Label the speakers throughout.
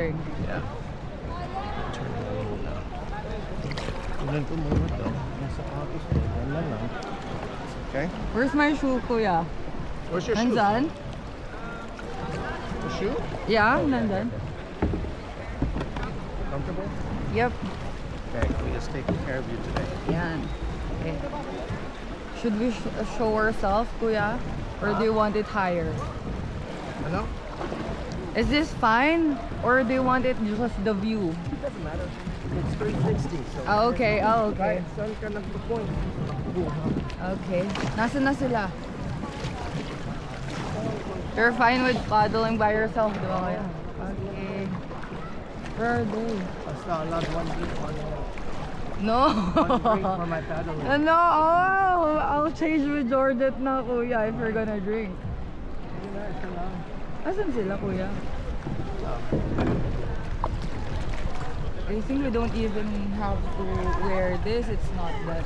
Speaker 1: drink.
Speaker 2: Yeah. Tignan ko muna to. Nasa sapatos ko. Ganyan lang. Okay.
Speaker 1: Where's my shoe, kuya?
Speaker 2: Where's your shoe?
Speaker 1: Nandyan?
Speaker 2: The shoe?
Speaker 1: Yeah, nandyan.
Speaker 2: Comfortable?
Speaker 1: Yep.
Speaker 2: Okay, we just taking care of you today.
Speaker 1: Yan. Okay. Should we show ourselves, kuya? Or do you want it higher?
Speaker 2: Ano?
Speaker 1: Is this fine? Or do you want it just the view?
Speaker 2: It doesn't matter. It's 360. So
Speaker 1: Oh, okay. Oh, okay.
Speaker 2: kahit saan ka nagpo-point.
Speaker 1: Okay. Nasaan na sila? You're fine with paddling by yourself, di ba kaya? Okay. Where are they?
Speaker 2: Basta allowed one drink on
Speaker 1: No.
Speaker 2: one drink for my paddling.
Speaker 1: No, oh, I'll change with Georgette na, kuya, if you're gonna drink.
Speaker 2: Hindi na, isa lang.
Speaker 1: Asan sila, kuya? I think we don't even have to wear this. It's not that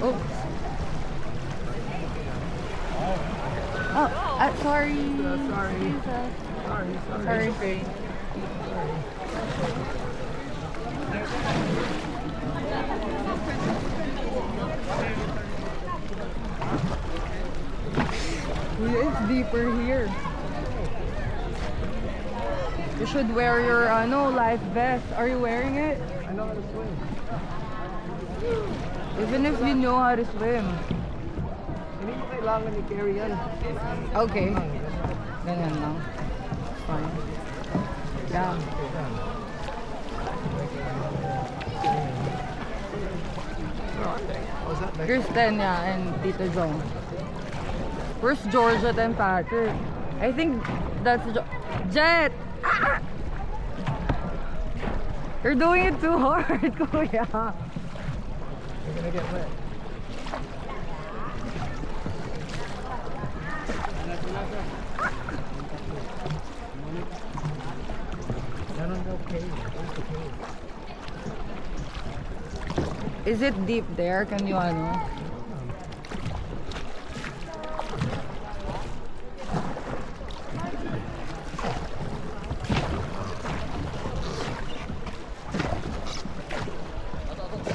Speaker 1: Oh. Oh, sorry.
Speaker 2: Sorry.
Speaker 1: Jesus.
Speaker 2: Sorry.
Speaker 1: Sorry. It's deeper here. You should wear your life vest. Are you wearing it?
Speaker 2: I know how to swim.
Speaker 1: Even if you know how to swim.
Speaker 2: Hindi mo kailangan i-carry yan.
Speaker 1: Okay. Ganyan lang. Fine. Yeah.
Speaker 2: Was that next?
Speaker 1: Kristen, yeah, and Tito Jong. Where's Georgette and Patrick? I think that's Jet! Ah! You're doing it too hard, kuya.
Speaker 2: You're gonna get wet.
Speaker 1: Is it deep there? Can you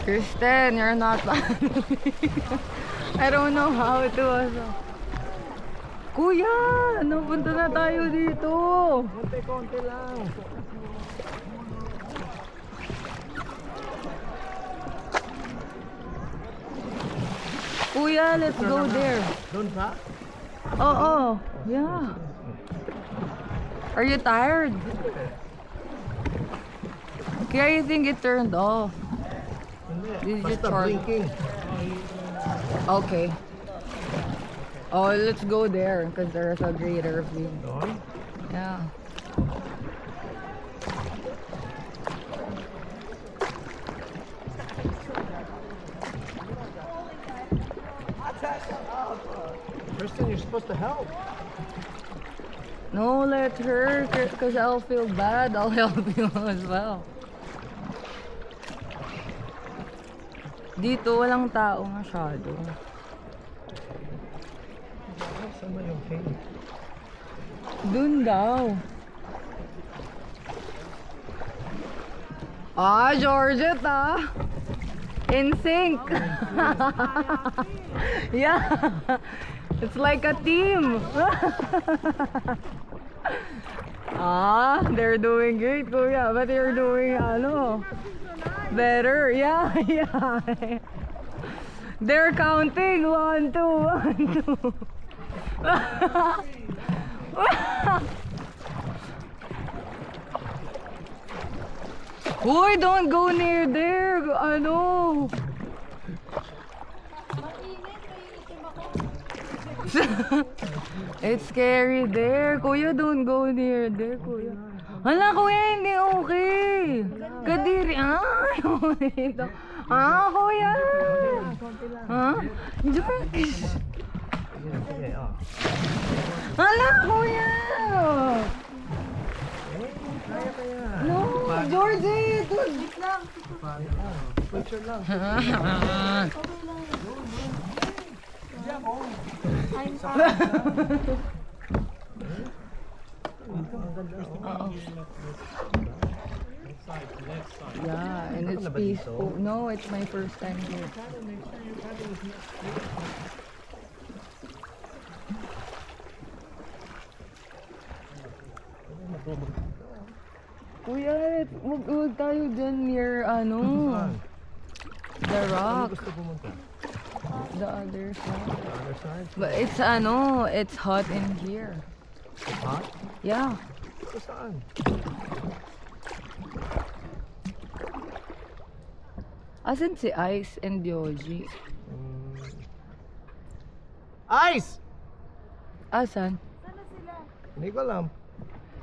Speaker 1: Kristen, you're not I don't know how to Kuya, napunta na tayo dito.
Speaker 2: Konti-konti lang.
Speaker 1: Kuya, let's go there.
Speaker 2: Doon pa?
Speaker 1: Oh, yeah. Are you tired? Kaya I think it turned off. Did you
Speaker 2: Basta
Speaker 1: charge?
Speaker 2: blinking.
Speaker 1: Okay. Oh, let's go there because there's a greater view.
Speaker 2: Doon?
Speaker 1: Yeah.
Speaker 2: Kristen, you're supposed to help.
Speaker 1: No, let her because I'll feel bad. I'll help you as well. Dito walang tao masyado.
Speaker 2: Saan ba yung cave?
Speaker 1: Dun daw. Ah, Georgette in sync. Yeah. It's like a team. They're doing great, kuya. But you're doing better. Yeah, yeah. They're counting. 1, 2, 1, 2. Uy, don't go near there. It's scary there. Kuya, don't go near there, kuya. Hala, kuya, hindi okay. Kadiri. Kuya. George. Hala, kuya. No, Georgie. Wait lang. Picture lang. Yeah, and it's peaceful. No, it's my first time here. Kuya, huwag tayo dyan near, ano, the rock.
Speaker 2: Gusto pumunta?
Speaker 1: The other side.
Speaker 2: The other side?
Speaker 1: But it's, ano, it's hot in here.
Speaker 2: Hot?
Speaker 1: Yeah.
Speaker 2: Ito saan?
Speaker 1: Asan si Ice and Yoji?
Speaker 2: Ice!
Speaker 1: Asan?
Speaker 2: Hindi ko alam.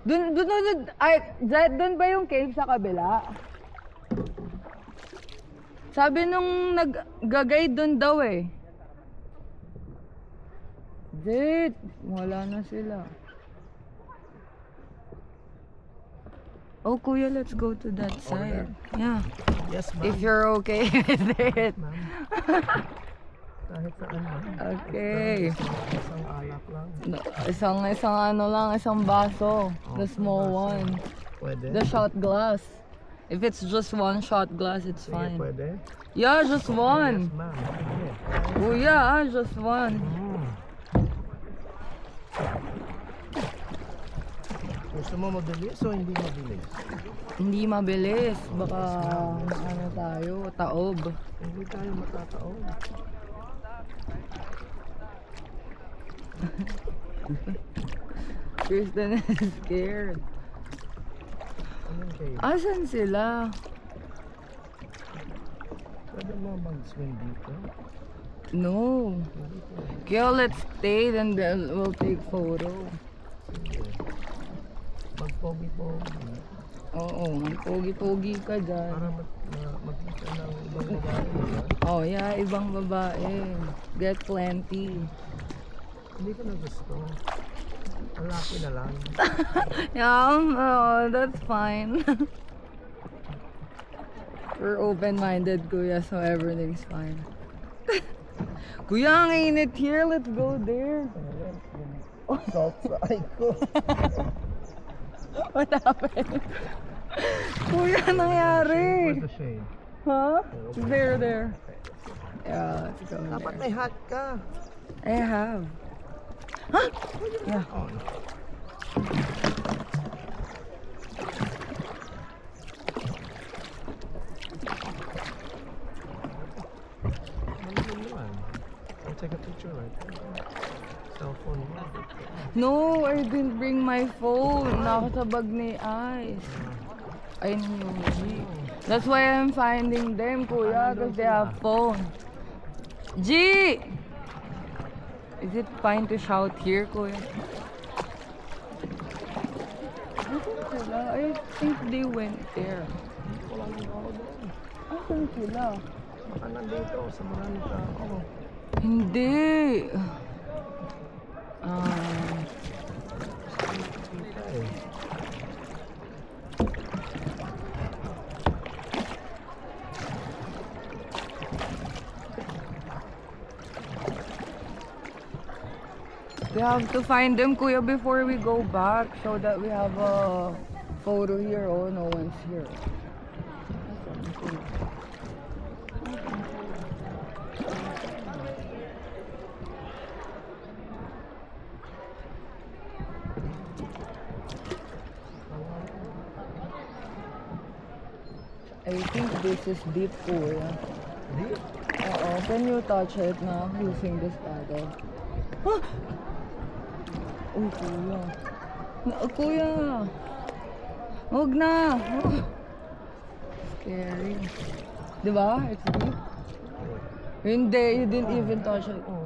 Speaker 1: Dun ba yung cave sa kabila? Sabi nung nag-guide dun daw eh. Jet, wala na sila. Oh kuya, let's go to that side. Yeah.
Speaker 2: Yes, ma'am.
Speaker 1: If you're okay with it.
Speaker 2: Ma'am. Kahit saan, ma'am.
Speaker 1: Okay.
Speaker 2: Isang alak lang.
Speaker 1: No, isang ano lang, isang baso. The small one.
Speaker 2: Pwede?
Speaker 1: The shot glass. If it's just one shot glass, it's
Speaker 2: Sige,
Speaker 1: fine.
Speaker 2: pwede?
Speaker 1: Yeah, just one.
Speaker 2: Yes, ma'am. Sige.
Speaker 1: Kuya, just one.
Speaker 2: Gusto mo mabilis o hindi mabilis?
Speaker 1: Hindi mabilis. Baka ano tayo, taob.
Speaker 2: Hindi tayo matataon.
Speaker 1: Kristen is scared.
Speaker 2: Anong kayo?
Speaker 1: Asan sila?
Speaker 2: Pwede mo mag-swim dito?
Speaker 1: No.
Speaker 2: Hindi po.
Speaker 1: Kaya let's stay, then we'll take photo.
Speaker 2: Sige. Mag-pogi-pogi.
Speaker 1: Oo, pogi-pogi ka dyan.
Speaker 2: Para makita ng ibang babae. Diba?
Speaker 1: Oh yeah, ibang babae. Get plenty.
Speaker 2: Hindi ko na gusto. Lalaki na lang.
Speaker 1: Yeah, oh, that's fine. We're open-minded, kuya, so everything's fine. Kuya, ang init here. Let's go there.
Speaker 2: Salt sa eye ko.
Speaker 1: What happened? Kuya, nangyari?
Speaker 2: Where's the shade?
Speaker 1: Huh? There. Yeah, let's go
Speaker 2: Dapat
Speaker 1: there.
Speaker 2: may hat ka.
Speaker 1: I have. Huh? Yeah.
Speaker 2: On. I'll take a picture right there. Cell phone mo.
Speaker 1: No, I didn't bring my phone. Nakasabag ni Ice. Ay, ni Yoji. That's why I'm finding them, kuya, because they have phone. G! Is it fine to shout here, kuya? Asan sila? I think they went there.
Speaker 2: Wala nang ako doon.
Speaker 1: Asan sila?
Speaker 2: Baka nandito sa maraming tao.
Speaker 1: Hindi.
Speaker 2: Kita eh.
Speaker 1: We have to find them, kuya, before we go back, so that we have a photo here. Oh, no one's here. I think this is deep, kuya.
Speaker 2: Deep?
Speaker 1: Can you touch it now using this paddle? Huh? Oh, kuya. Kuya! Huwag na! Scary. Diba? It's deep. Hindi, you didn't even touch it.
Speaker 2: Oo.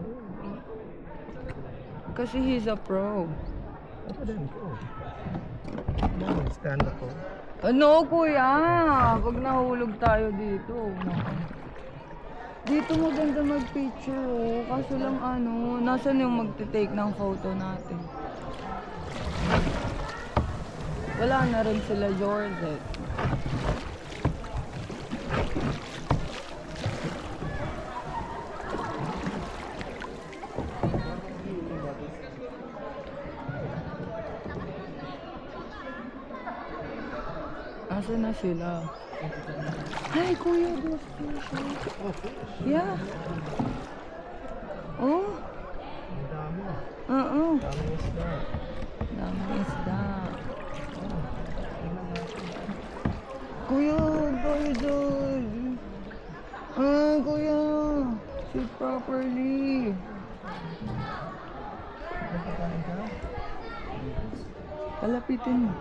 Speaker 1: Kasi he's a pro.
Speaker 2: Ako din po. Stand ako.
Speaker 1: Ano, kuya? Pag nahulog tayo dito. Dito maganda mag-picture, oh. Kaso lang ano, nasan yung magte-take ng photo natin? Wala na rin sila Georgette. Nasaan na sila? Hi, kuya, those fish. Yeah. Oh.
Speaker 2: Ang dami.
Speaker 1: Oo.
Speaker 2: Daming isda.
Speaker 1: Daming isda.
Speaker 2: Tingnan natin.
Speaker 1: Kuya, tayo dyan. Ah, kuya. Sit properly.
Speaker 2: Nakakain ka?
Speaker 1: Palapitin mo.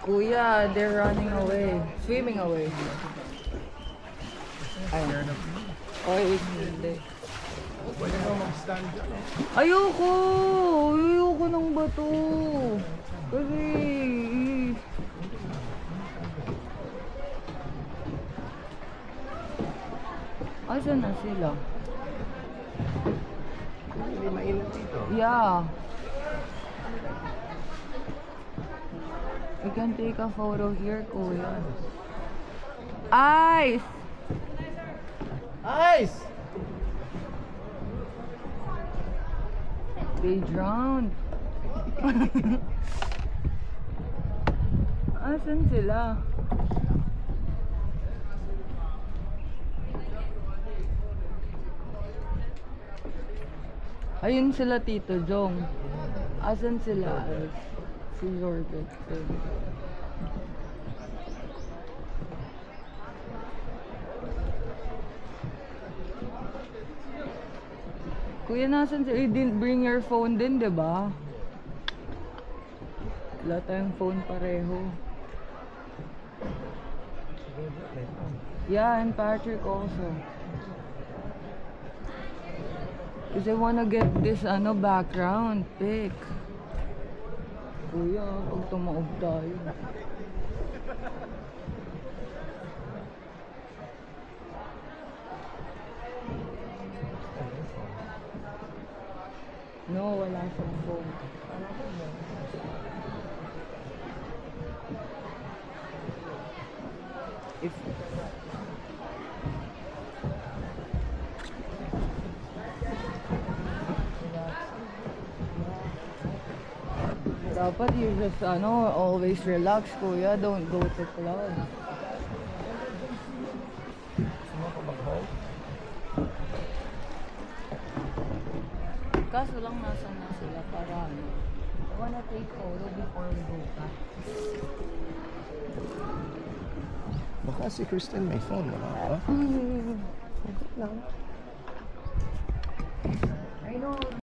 Speaker 1: Kuya, they're running away. Swimming away. Ayun. Oy, hindi.
Speaker 2: Pwede mo mag-stand dyan.
Speaker 1: Ayoko! Ayoko ng bato. Kasi... Asan na sila?
Speaker 2: Hindi mainit dito.
Speaker 1: Yeah. We can take a photo here, kuya. Ice!
Speaker 2: Ice!
Speaker 1: They drowned. Asan sila? Ayun sila, Tito Jong. Asan sila? Si Jorbet. Kuya, nasan sila? You didn't bring your phone din, diba? Wala tayong phone pareho. Yeah, and Patrick also. Because I wanna get this background pic. Kuya, pag tumaob tayo. No, wala siyang phone. If dapat you just always relax, kuya. Don't go to club.
Speaker 2: Gusto mo pa mag-hold?
Speaker 1: Kaso lang nasa na sila para I wanna take photo before we go back.
Speaker 2: Baka si Kristen may phone. Wala ba?
Speaker 1: I know.